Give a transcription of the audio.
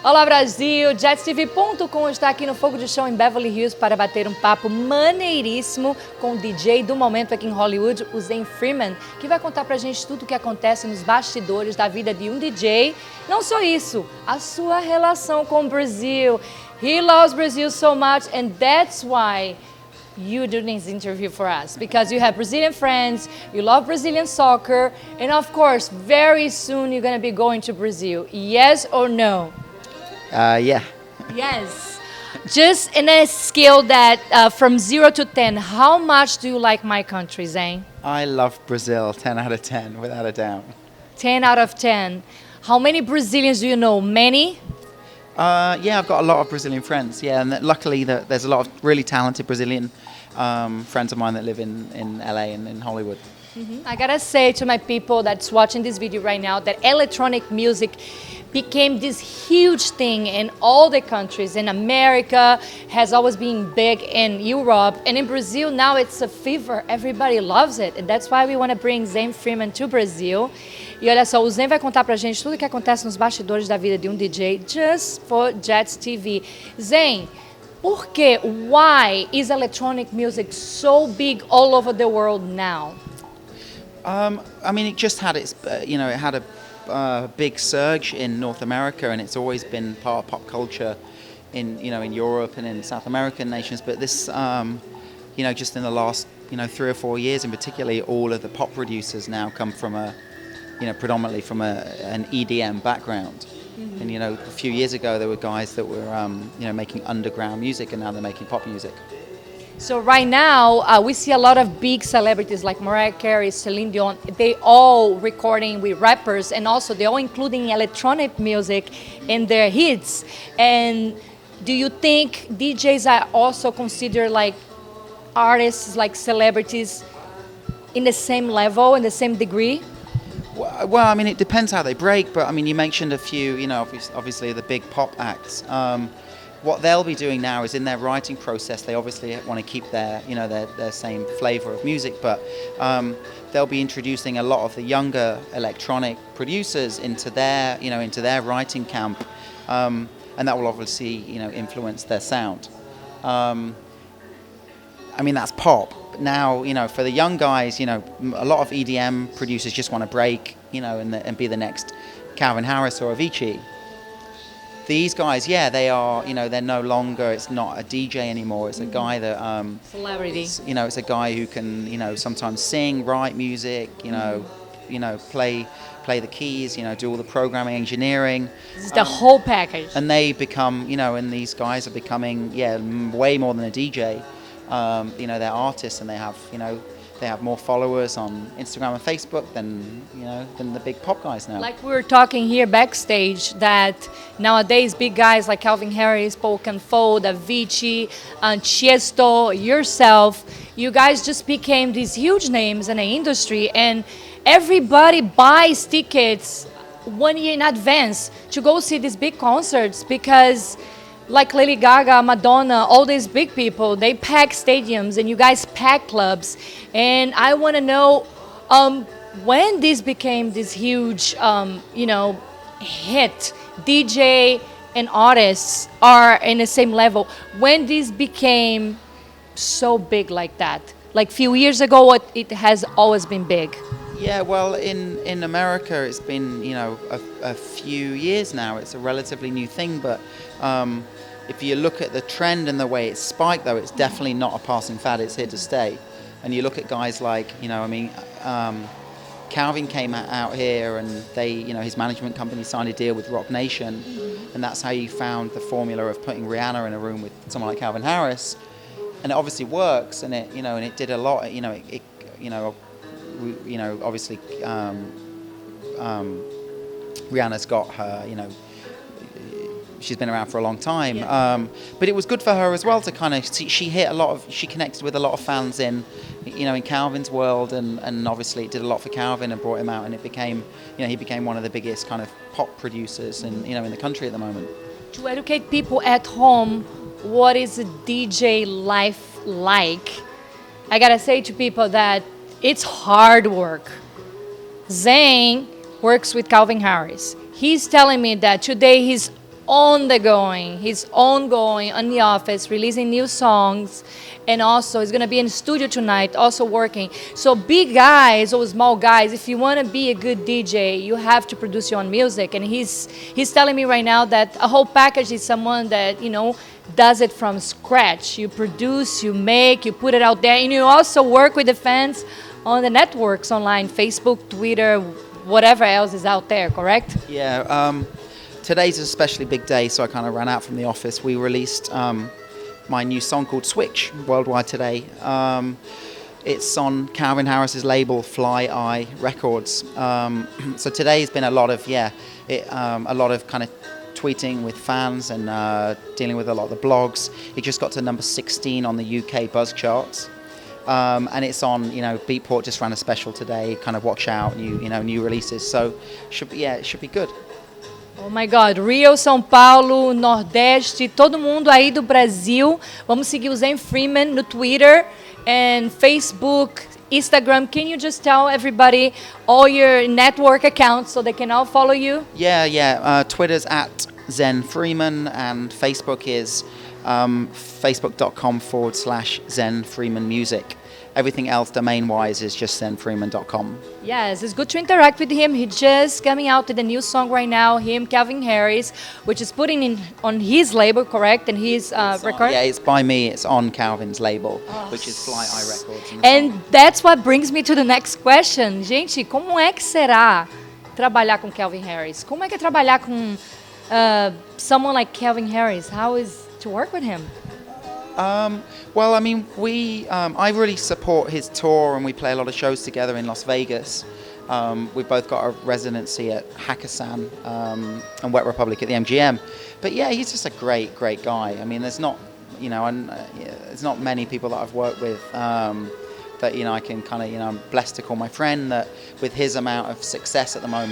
Olá Brasil, JetsTV.com está aqui no Fogo de Chão em Beverly Hills para bater um papo maneiríssimo com o DJ do momento aqui em Hollywood, o Zayn Freeman, que vai contar pra gente tudo o que acontece nos bastidores da vida de um DJ. Não só isso, a sua relação com o Brasil. He loves Brazil so much and that's why you do this interview for us, because you have Brazilian friends, you love Brazilian soccer, and of course, very soon you're going to be going to Brazil. Yes or no? Yeah. Yes. Just in a scale that from 0 to 10, how much do you like my country, Zayn? I love Brazil, 10 out of 10, without a doubt. 10 out of 10. How many Brazilians do you know? Many? Yeah, I've got a lot of Brazilian friends. Yeah, and luckily there's a lot of really talented Brazilian friends of mine that live in LA and in Hollywood. I gotta say to my people that's watching this video right now that electronic music became this huge thing in all the countries. In America, has always been big in Europe, and in Brazil now it's a fever. Everybody loves it, and that's why we want to bring Zayn Freeman to Brazil. E olha só, o Zayn vai contar pra gente tudo o que acontece nos bastidores da vida de um DJ, just for Jets TV. Zayn, por que? Why is electronic music so big all over the world now? I mean, it just had its, it had a big surge in North America, and it's always been part of pop culture in Europe and in South American nations. But this, just in the last, 3 or 4 years, in particularly, all of the pop producers now come from predominantly from an EDM background. Mm-hmm. And a few years ago, there were guys that were, making underground music, and now they're making pop music. So right now, we see a lot of big celebrities like Mariah Carey, Celine Dion. They all recording with rappers, and also they all including electronic music in their hits. And do you think DJs are also considered like artists, like celebrities, in the same level, in the same degree? Well, I mean, it depends how they break. But I mean, you mentioned a few, obviously the big pop acts. What they'll be doing now is in their writing process, they obviously want to keep their same flavor of music, but they'll be introducing a lot of the younger electronic producers into their writing camp, and that will obviously influence their sound. I mean, that's pop. Now, for the young guys, a lot of EDM producers just want to break, and be the next Calvin Harris or Avicii. These guys, yeah, they are, they're no longer, it's not a DJ anymore. It's a guy that, Celebrity. It's a guy who can, sometimes sing, write music, play the keys, do all the programming, engineering. This is the whole package. And they become, and these guys are becoming, way more than a DJ. They're artists, and they have more followers on Instagram and Facebook than the big pop guys now. Like we were talking here backstage that nowadays big guys like Calvin Harris, Paul Canfold, Avicii, Tiesto, yourself, you guys just became these huge names in the industry, and everybody buys tickets 1 year in advance to go see these big concerts, because like Lady Gaga, Madonna, all these big people, they pack stadiums, and you guys pack clubs. And I want to know when this became this huge, hit. DJ and artists are in the same level. When this became so big like that? Like few years ago, it has always been big. Yeah, well, in America, it's been, a few years now. It's a relatively new thing, but if you look at the trend and the way it's spiked, though, it's definitely not a passing fad. It's here to stay. And you look at guys like, Calvin came out here, and they, his management company signed a deal with Rock Nation, and that's how you found the formula of putting Rihanna in a room with someone like Calvin Harris, and it obviously works, and it, and it did a lot. Obviously, Rihanna's got her, she's been around for a long time. Yeah. But it was good for her as well to kind of see, she connected with a lot of fans in Calvin's world, and obviously it did a lot for Calvin and brought him out, and it became, he became one of the biggest kind of pop producers in the country at the moment. To educate people at home, what is a DJ life like? I gotta say to people that it's hard work. Zayn works with Calvin Harris. He's telling me that today he's on the going. He's ongoing on the office, releasing new songs, and also he's gonna be in the studio tonight, also working. So big guys or small guys, if you wanna be a good DJ, you have to produce your own music. And he's telling me right now that a whole package is someone that does it from scratch. You produce, you make, you put it out there, and you also work with the fans on the networks online, Facebook, Twitter, whatever else is out there, correct? Yeah, today's an especially big day, so I kind of ran out from the office. We released my new song called Switch worldwide today. It's on Calvin Harris's label, Fly Eye Records. So today's been a lot of kind of tweeting with fans and dealing with a lot of the blogs. It just got to number 16 on the UK Buzz charts. And it's on, Beatport just ran a special today, kind of watch out, new releases. So it should be good. Oh my God, Rio, São Paulo, Nordeste, todo mundo aí do Brasil. Vamos seguir o Zen Freeman no Twitter and Facebook, Instagram. Can you just tell everybody all your network accounts so they can all follow you? Yeah. Twitter's at Zen Freeman, and Facebook is facebook.com/Zen Freeman Music. Everything else, domain-wise, is just zenfreeman.com. Yes, it's good to interact with him. He's just coming out with a new song right now, him, Calvin Harris, which is putting in on his label, correct? And his record? Yeah, it's by me. It's on Calvin's label, which is Fly Eye Records. And that's what brings me to the next question. Gente, como é que será trabalhar com Calvin Harris? Como é que é trabalhar com someone like Calvin Harris? How is to work with him? Well, I mean, I really support his tour, and we play a lot of shows together in Las Vegas. We've both got a residency at Hakkasan and Wet Republic at the MGM. But yeah, he's just a great, great guy. I mean, there's not many people that I've worked with that I can kind of I'm blessed to call my friend, that with his amount of success at the moment.